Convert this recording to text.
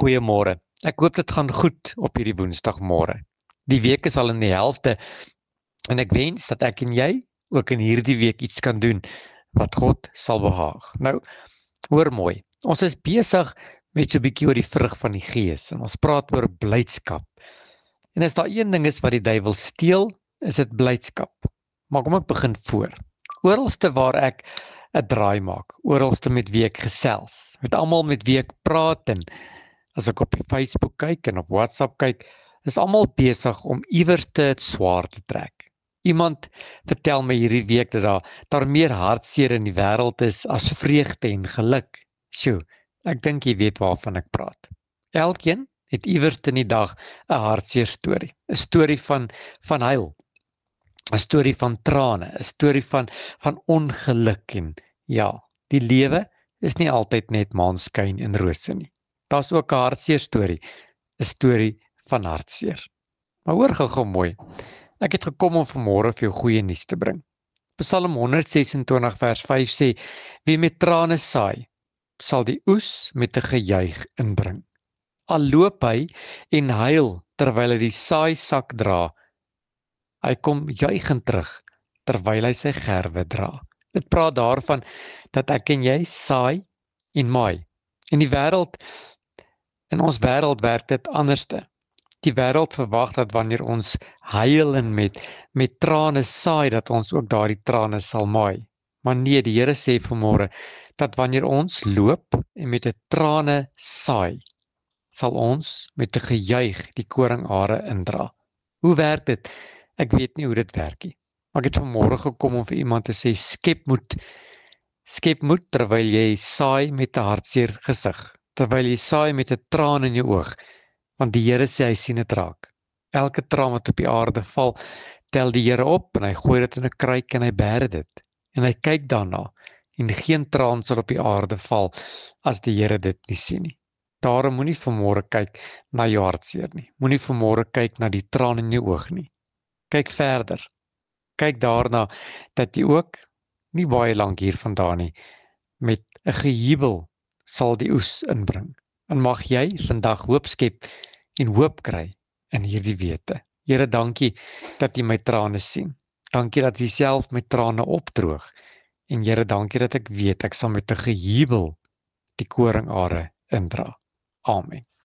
Goeiemôre. Ek hoop dit gaan goed op hierdie Woensdagmôre. Die week is al in die helfte en ek wens dat ek en jy ook in hierdie week iets kan doen wat God sal behaag. Nou, hoor mooi. Ons is besig met so 'n bietjie oor die vrug van die Gees en ons praat oor blydskap. En as daar een ding is wat die duiwel steel, is dit blydskap. Maar kom ek begin voor. Oralste waar ek 'n draai maak, oralste met wie ek gesels, met almal met wie ek praat en as ek op die Facebook kyk en op WhatsApp kyk, is almal besig om iewers dit swaar te trek. Iemand vertel my hierdie week dat daar meer hartseer in die wêreld is as vreugde en geluk. Sjoe, ek dink jy weet waarvan ek praat. Elkeen het iewers in die dag 'n hartseer storie, 'n storie van huil, 'n storie van trane, 'n storie van ongeluk en ja, die lewe is nie altyd net maanskyn en rose nie. Daar's ook 'n hartseer storie, 'n storie van hartseer. Maar hoor gou mooi. Ek het gekom om vanmôre vir jou goeie nuus te bring. Psalm 126 vers 5 sê: Wie met trane saai, sal die oes met 'n gejuig inbring. Al loop hy en huil terwyl hy die saaisak dra, hy kom juigend terug terwyl hy sy gerwe dra. Dit praat daarvan dat ek en jy saai en maai. In ons wêreld werk dit anderste. Die wêreld verwag dat wanneer ons huil en met trane saai, dat ons ook daardie trane sal maai. Maar nee, die Here sê vanmôre dat wanneer ons loop en met 'n trane saai, sal ons met 'n gejuig die koringare indra. Hoe werk dit? Ek weet nie hoe dit werk nie. Maar ek het vanmôre gekom om vir iemand te sê skep moed terwyl jy saai met 'n hartseer gesig, terwyl jy saai met 'n traan in jou oog, want die Here sê hy sien dit raak. Elke traan wat op die aarde val, tel die Here op en hy gooi dit in 'n kruik en hy bære dit. En hy kyk daarna en geen traan sal op die aarde val as die Here dit nie sien nie. Daarom moenie vanmôre kyk na jou hartseer nie. Moenie vanmôre kyk na die traan in jou oog nie. Kyk verder. Kyk daarna dat jy ook nie baie lank hiervandaan nie met 'n gejubel sal die oes inbring. En mag jy vandag hoop skep en hoop kry in hierdie wete. Here, dankie dat jy my trane sien. Dankie dat jy self my trane opdroog. En Here, dankie dat ek weet ek sal met 'n gejubel die koringare indra. Amen.